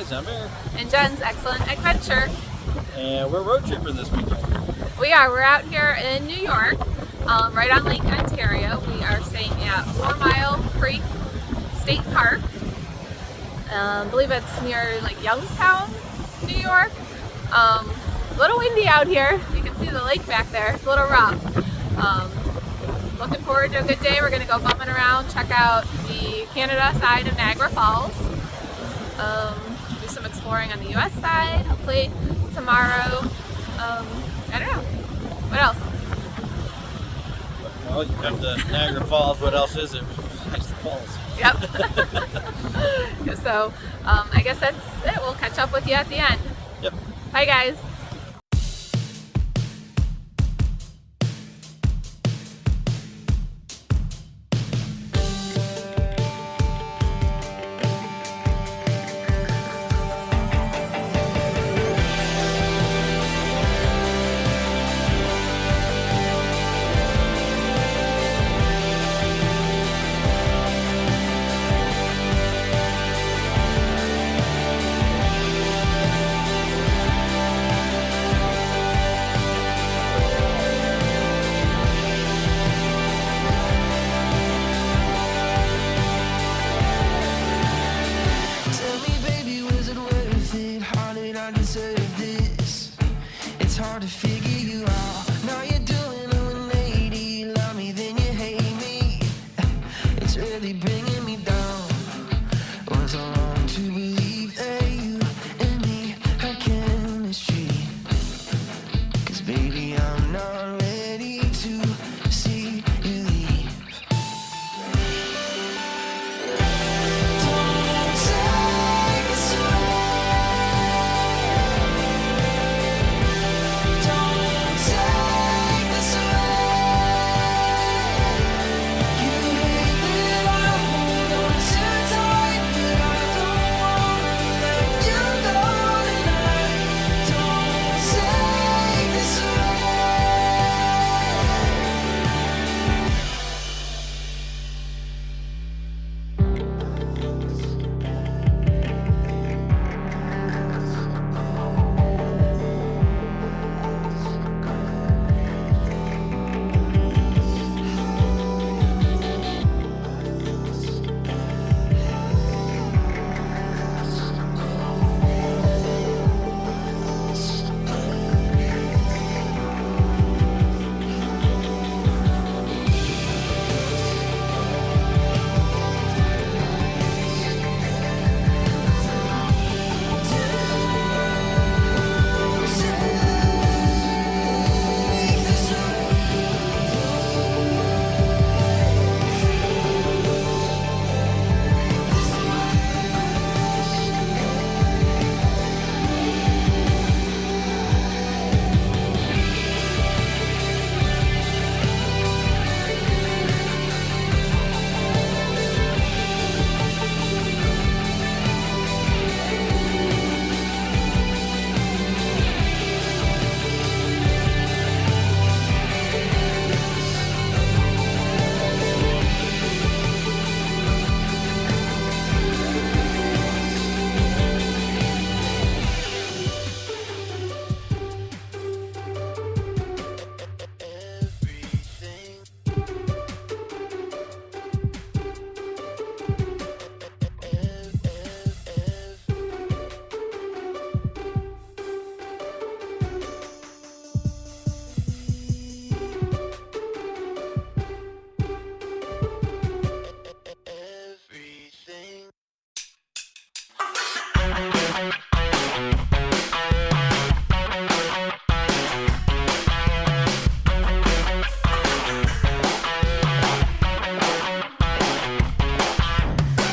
guys, I'm Eric. And Jen's Excellent Adventure. And we're road tripping this weekend. We are. We're out here in New York, right on Lake Ontario. We are staying at 4 Mile Creek State Park. I believe it's near like Youngstown, New York. A little windy out here. You can see the lake back there. It's a little rough. Looking forward to a good day. We're going to go bumming around, check out the Canada side of Niagara Falls. Do some exploring on the US side, hopefully tomorrow. I don't know. What else? Well, you come to Niagara Falls, what else is it? It's the falls. Yep. So, I guess that's it. We'll catch up with you at the end. Yep. Bye, guys. It's hard to figure you out. Now you're doing a 180. You love me, then you hate me. It's really bringing me down. Was I wrong to believe that you and me had chemistry? 'Cause baby, I'm not ready to see you leave. Don't take this away. Don't take this away. You hate that I hold on too tight, but I don't wanna let you go tonight. Don't take this away.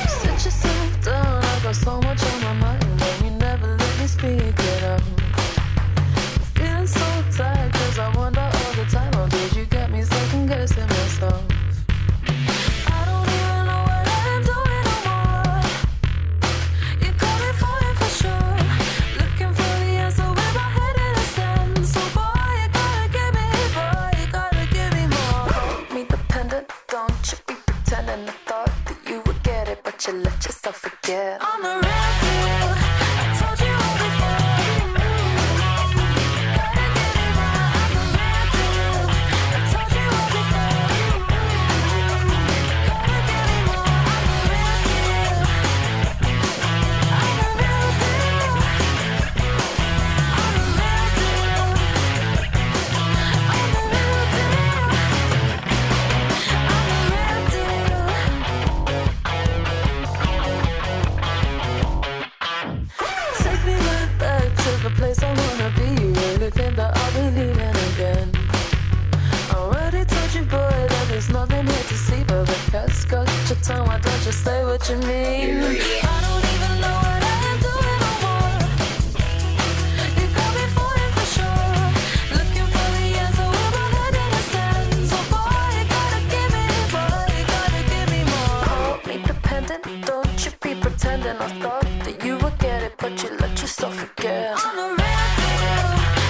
Sit yourself down. I got so much on my mind, and you never let me speak it out. Feeling so tight, 'cause I wonder all the time, how did you get me second guessing myself? I don't even know what I'm doing no more. You got me falling for sure. Looking for the answer with my head in the sand. So boy, you gotta give me more. Me dependent, don't you be pretending. I thought that you would get it, but you let yourself forget. On the real deal, pretending. I thought that you would get it, but you let yourself forget. On the real deal,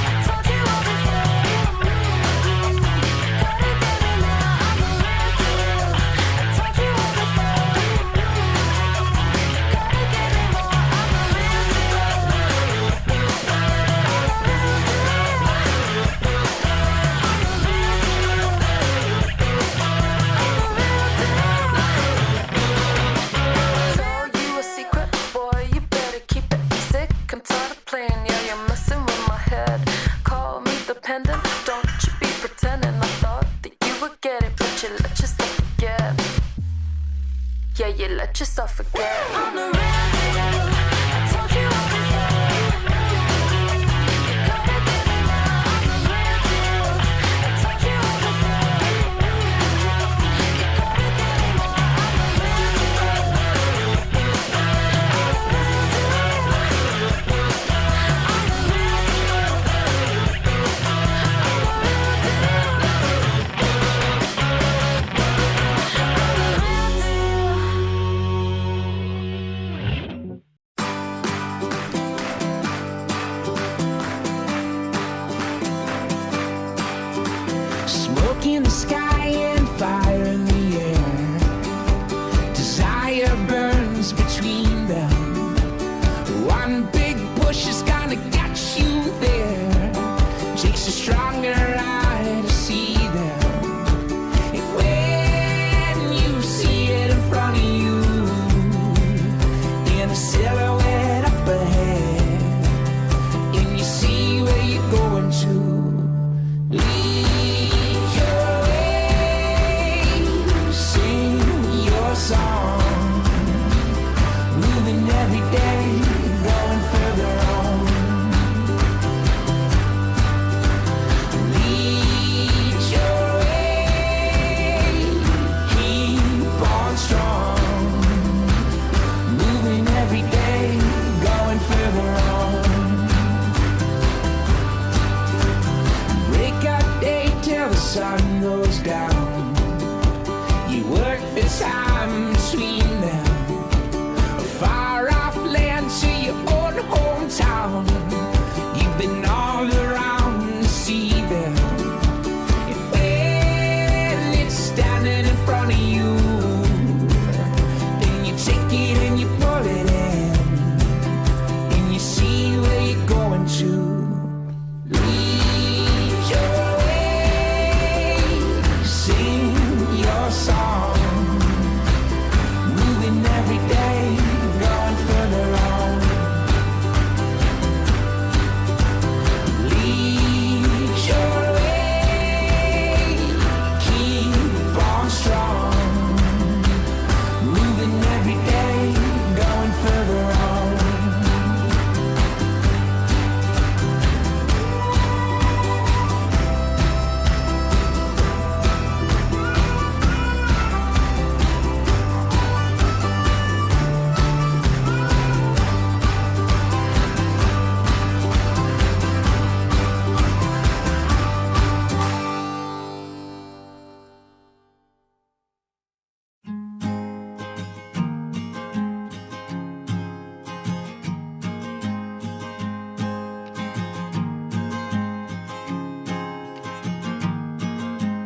I told you all before. Gotta give me more. On the real deal, I told you all before. Gotta give me more. On the real deal. Tell you a secret, boy, you better keep it sick. I'm tired of playing, yeah, you're messing with my head. Call me dependent, don't you be pretending. I thought that you would get it, but you let yourself forget. Yeah, you let yourself forget. On the real deal, I told you all before. You gotta give me more. On the real deal, I told you all before. You gotta give me more. On the real deal. Smoke in the sky and fire in the air. Desire burns between them. One big push is gonna get you there. Takes a stronger eye to see them. And when you see it in front of you, in a silhouette up ahead, and you see where you're going to. Lead your way, sing your song, moving every day, going further on. Lead your way, keep on strong, moving every day, going further on. Break up day till the sun goes down. You work the time between them. A far off land to your own hometown. You've been all around to see them. And when it's standing in front of you, then you take it and you pull it in. And you see where you're going to. Lead your way, sing your song, moving every day, going further on. Lead your way, keep on strong, moving every day, going further on.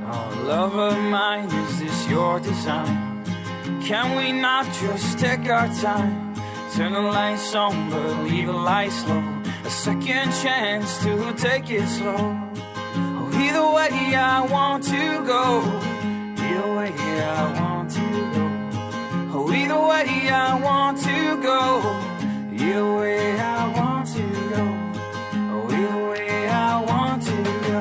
Oh, love of mine, is this your design? Can we not just take our time? Turn the lights on, but leave the lights low. A second chance to take it slow. Oh, either way I want to go. Either way I want to go. Oh, either way I want to go. Either way I want to go. Oh, either way I want to go.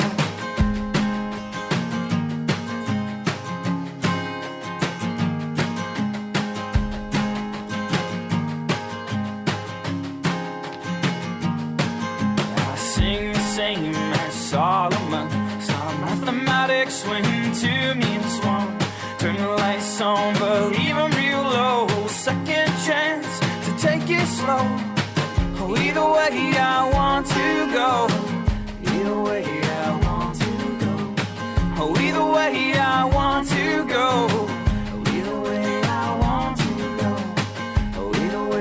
I sing the same as Solomon. Saw mathematics swing to me and swung. Turn the lights on, but leave them real low. Second chance to take it slow. Oh, either way I want to go. Either way I want to go. Oh, either way I want to go. Oh, either way I want to go. Oh, either way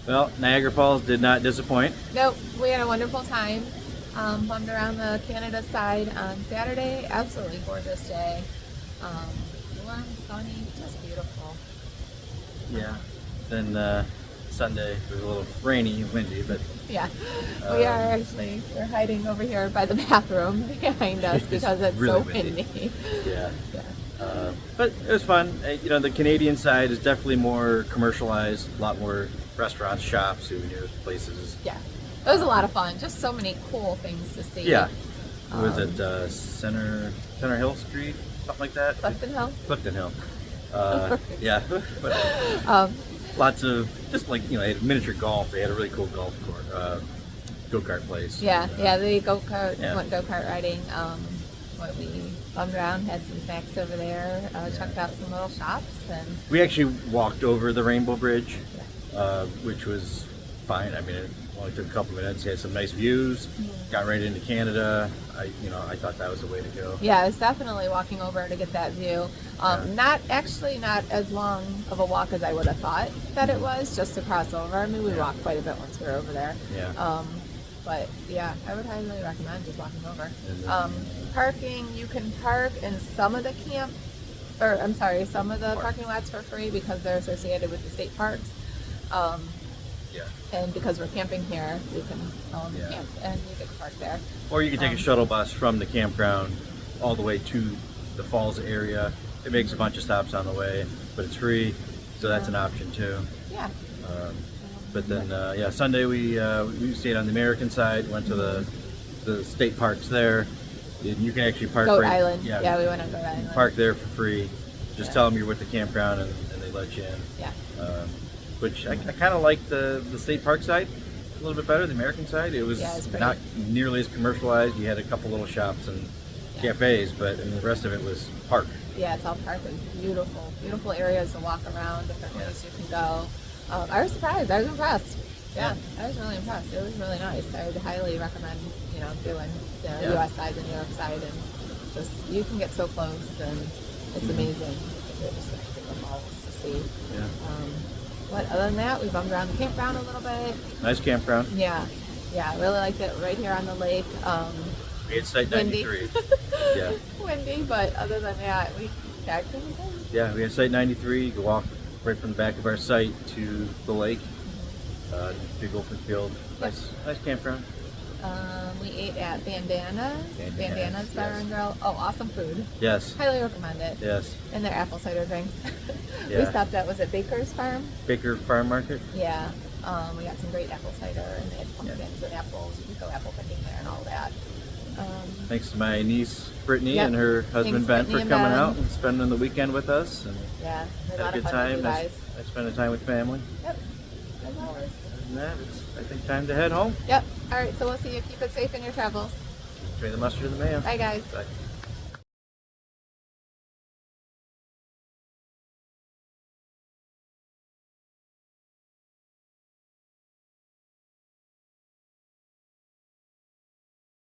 Well, Niagara Falls did not disappoint. Nope, we had a wonderful time. Bummed around the Canada side on Saturday. Absolutely gorgeous day. Warm, sunny, just beautiful. Yeah. Then Sunday was a little rainy and windy, but Yeah, we are actually, we're hiding over here by the bathroom behind us because it's really so windy. windy. yeah. Yeah. But it was fun. You know, the Canadian side is definitely more commercialized, a lot more restaurants, shops, souvenirs, places. Yeah, it was a lot of fun. Just so many cool things to see. Yeah. Was it Center Hill Street, something like that? Clifton Hill. Clifton Hill. Yeah. Lots of just like, you know, they had miniature golf. They had a really cool golf course, go-kart place. Yeah, yeah, the go-kart, Yeah. went go-kart riding. We bummed around, had some snacks over there, checked out some little shops, and We actually walked over the Rainbow Bridge, which was fine. I mean, it only took a couple minutes. Had some nice views. Got right into Canada. I thought that was the way to go. yeah, it's definitely walking over to get that view. Not as long of a walk as I would have thought that it was, just to cross over. I mean, we walked quite a bit once we were over there. Yeah. But yeah, I would highly recommend just walking over. And then, Parking, you can park in some of the some of the parking lots for free because they're associated with the state parks. Yeah. And because we're camping here, we can Yeah. camp and you get to park there. Or you can take a shuttle bus from the campground all the way to the falls area. It makes a bunch of stops on the way, but it's free, so that's an option too. Yeah. But then, Sunday we stayed on the American side, went to the state parks there. You can actually park Goat right. Island. Yeah, we went on Goat Island. Park there for free. Just tell them you're with the campground and they let you in. Yeah. Which I kind of like the state park side a little bit better. The American side, it was it's pretty. not nearly as commercialized. You had a couple little shops and cafes, but the rest of it was park. Yeah, it's all park and beautiful, beautiful areas to walk around, different places you can go. I was surprised. I was impressed. Yeah, I was really impressed. It was really nice. I would highly recommend, doing the U.S. side, the New York side, and just you can get so close, and it's amazing. It's the falls to see. Yeah. But other than that, we bummed around the campground a little bit. Nice campground. Yeah, I really liked it. Right here on the lake. We had Site Windy. 93. Yeah. Windy, but other than that, we actually did. Yeah, we had Site 93. You could walk right from the back of our site to the lake. Big open field. Nice campground. We ate at Bandana's Bar yes. and Grill. Oh, awesome food. Yes. Highly recommend it. Yes. And their apple cider drinks. We Yeah. stopped at, was it Baker's Farm? Baker Farm Market. Yeah. We got some great apple cider, and they had pumpkins and apples. You can go apple picking there and all that. Thanks to my niece Brittany Yep. and her husband Ben Brittany for and coming Ben. out and spending the weekend with us. And Yeah, had we had a a lot good of fun with you time. guys. I spent the time with family. Yep. As always. Other than that, it's, I think, time to head home. Yep. All right, so we'll see you. Keep it safe in your travels. Between the mustard and the mayo. Bye, guys. Bye.